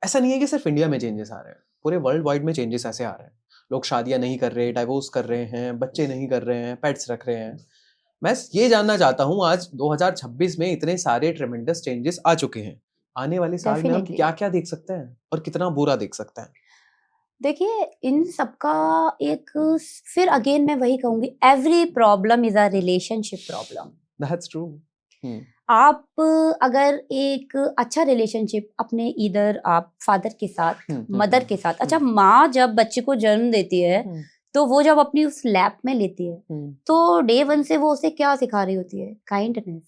ऐसा नहीं है कि सिर्फ इंडिया में चेंजेस आ रहे हैं, पूरे वर्ल्ड वाइड में चेंजेस ऐसे आ रहे हैं। लोग शादियां नहीं कर रहे, डाइवोर्स कर रहे हैं, बच्चे नहीं कर रहे हैं, पेट्स रख रहे हैं। मैं ये जानना चाहता हूँ, आज 2026 में इतने सारे ट्रेमेंडस चेंजेस आ चुके हैं, आने वाले साल में हम डेफिनेटली। क्या क्या देख सकते हैं और कितना बुरा देख सकते हैं? देखिए, इन सबका एक, फिर अगेन मैं वही कहूंगी, every problem is a relationship problem. That's true. आप अगर एक अच्छा रिलेशनशिप अपने, इधर आप फादर के साथ, मदर के साथ, अच्छा माँ जब बच्चे को जन्म देती है तो वो जब अपनी उस लैप में लेती है तो डे वन से वो उसे क्या सिखा रही होती है? Kindness,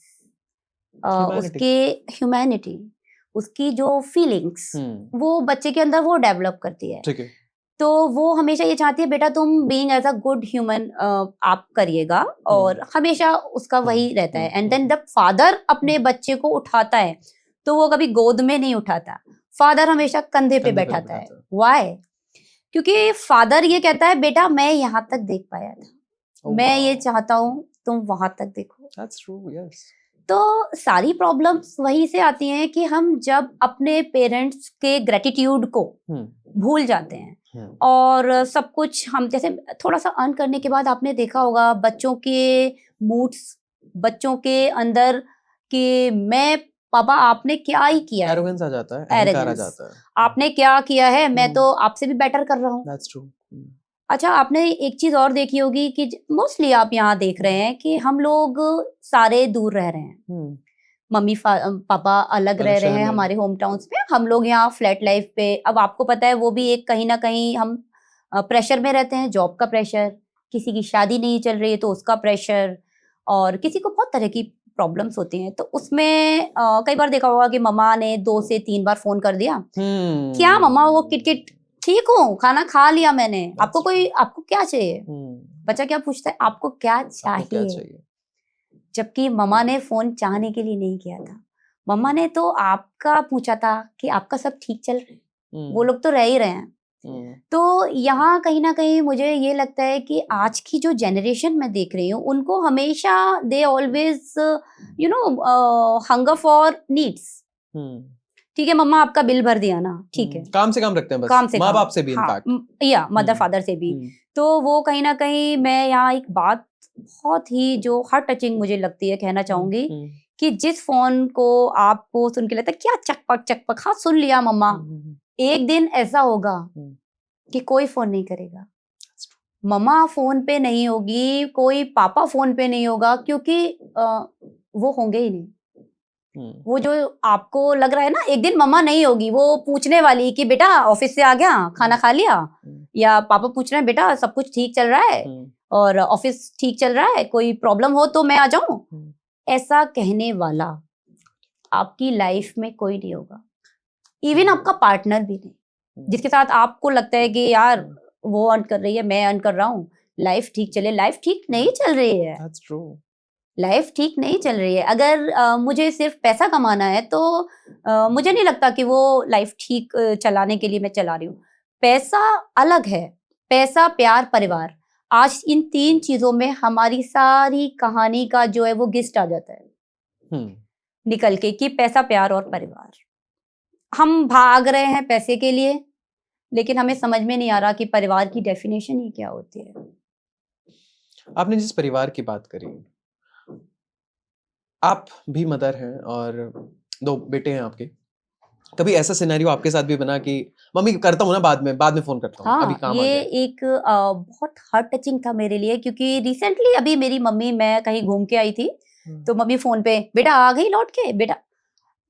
humanity. उसके ह्यूमैनिटी, उसकी जो फीलिंग्स वो बच्चे के अंदर वो डेवलप करती है। ठीक है। तो वो हमेशा ये चाहती है बेटा तुम being as a good human आप करिएगा, और हमेशा उसका वही रहता है। एंड देन जब फादर अपने बच्चे को उठाता है तो वो कभी गोद में नहीं उठाता, फादर हमेशा कंधे पे बैठाता है। व्हाई? क्योंकि फादर ये कहता है बेटा मैं यहाँ तक देख पाया था, मैं ये चाहता हूँ तुम वहां तक देखो। That's true, yes. तो सारी प्रॉब्लम्स वहीं से आती हैं कि हम जब अपने पेरेंट्स के ग्रेटिट्यूड को भूल जाते हैं और सब कुछ हम, जैसे थोड़ा सा अर्न करने के बाद आपने देखा होगा बच्चों के मूड्स, बच्चों के अंदर कि मैं, पापा आपने क्या ही किया है, एरोगेंस आ जाता है, अहंकार आ एरोगेंस, जाता है। आपने क्या किया है, मैं तो आपसे भी बेटर कर रहा हूँ। That's true. अच्छा, आपने एक चीज और देखी होगी कि मोस्टली आप यहाँ देख रहे हैं कि हम लोग सारे दूर रह रहे हैं, मम्मी पापा अलग रह रहे हैं हमारे होम टाउन्स में, हम लोग यहाँ फ्लैट लाइफ पे। अब आपको पता है वो भी एक कहीं ना कहीं हम प्रेशर में रहते हैं, जॉब का प्रेशर, किसी की शादी नहीं चल रही है तो उसका प्रेशर, और किसी को बहुत तरह की प्रॉब्लम्स होती हैं। तो उसमें कई बार देखा होगा कि मम्मा ने 2 से 3 बार फोन कर दिया, क्या मम्मा वो किटकिट, ठीक हूँ, खाना खा लिया मैंने, आपको आपको क्या चाहिए? बच्चा क्या पूछता है? आपको क्या चाहिए? जबकि मम्मा ने फोन चाहने के लिए नहीं किया था, मम्मा ने तो आपका पूछा था कि आपका सब ठीक चल रहा है, वो लोग तो रह ही रहे हैं। तो यहाँ कहीं ना कहीं मुझे ये लगता है कि आज की जो जनरेशन मैं देख रही हूँ उनको हमेशा they always you know hunger for needs. ठीक है मम्मा आपका बिल भर दिया ना, ठीक है, काम से काम रखते हैं बस, काम से माँ काम, बाप से भी हाँ, इनफैक्ट, या मदर फादर से भी। तो वो कहीं ना कहीं, मैं यहाँ एक बात बहुत ही जो हार्ट टचिंग मुझे लगती है कहना चाहूंगी कि जिस फोन को आपको सुन के लगता है क्या चकपक चकपक, हाँ सुन लिया मम्मा, एक दिन ऐसा होगा कि कोई फोन नहीं करेगा, मम्मा फोन पे नहीं होगी, कोई पापा फोन पे नहीं होगा, क्योंकि वो होंगे ही नहीं। वो जो आपको लग रहा है ना एक दिन मम्मा नहीं होगी, वो पूछने वाली कि बेटा ऑफिस से आ गया, खाना खा लिया, या पापा पूछ रहे हैं बेटा सब कुछ ठीक चल रहा है और ऑफिस ठीक चल रहा है, कोई प्रॉब्लम हो तो मैं आ जाऊं, ऐसा कहने वाला आपकी लाइफ में कोई नहीं होगा। इवन आपका पार्टनर भी नहीं, जिसके साथ आपको लगता है कि यार वो अर्न कर रही है, मैं अर्न कर रहा हूँ, लाइफ ठीक चले, लाइफ ठीक नहीं चल रही है। That's true. लाइफ ठीक नहीं चल रही है। अगर मुझे सिर्फ पैसा कमाना है तो मुझे नहीं लगता कि वो लाइफ ठीक चलाने के लिए मैं चला रही हूँ। पैसा अलग है, पैसा, प्यार, परिवार, आज इन 3 चीजों में हमारी सारी कहानी का जो है वो गिस्ट आ जाता है निकल के, कि पैसा, प्यार और परिवार। हम भाग रहे हैं पैसे के लिए, लेकिन हमें समझ में नहीं आ रहा कि परिवार की डेफिनेशन ही क्या होती है। आपने जिस परिवार की बात करी, आप भी मदर हैं और 2 बेटे हैं आपके, कभी ऐसा सिनेरियो आपके साथ भी बना कि मम्मी करता हूँ ना, बाद में फोन करता हूँ, अभी हाँ, काम आ ये गया है? एक बहुत हार्ट टचिंग था मेरे लिए, क्योंकि रिसेंटली अभी मेरी मम्मी, मैं कहीं घूम के आई थी तो मम्मी फोन पे, बेटा आ गई लौट के? बेटा,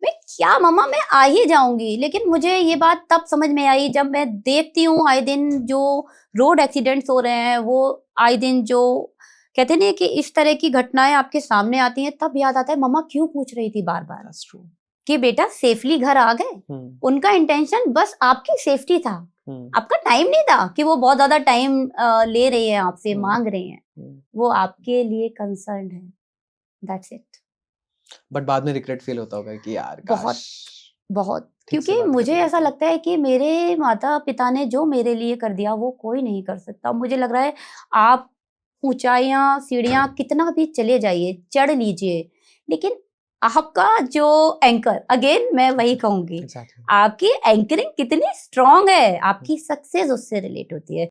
मैं क्या मम्मा मैं आ ही जाऊंगी। लेकिन मुझे ये बात तब समझ में आई जब मैं देखती हूँ आए दिन जो रोड एक्सीडेंट्स हो रहे हैं, वो आए दिन जो कहते नहीं कि इस तरह की घटनाएं आपके सामने आती हैं, तब याद आता है मम्मा क्यों पूछ रही थी बार बार That's true. कि बेटा सेफली घर आ गए। उनका इंटेंशन बस आपकी सेफ्टी था, आपका टाइम नहीं था कि वो बहुत ज्यादा टाइम ले रही है आपसे, मांग रही है, वो आपके लिए कंसर्न है, दैट्स इट। बट बाद में रिग्रेट फील होता होगा कि यार बहुत काश बहुत, ठीक से क्योंकि बात मुझे कर ऐसा लेते। लगता है कि मेरे माता पिता ने जो मेरे लिए कर दिया वो कोई नहीं कर सकता। मुझे लग रहा है आप ऊंचाइयां सीढ़ियां कितना भी चले जाइए, चढ़ लीजिए, लेकिन आपका जो एंकर, अगेन मैं वही कहूंगी, Exactly. आपकी एंकरिंग कितनी स्ट्रांग है, आपकी सक्सेस उससे रिलेट होती है।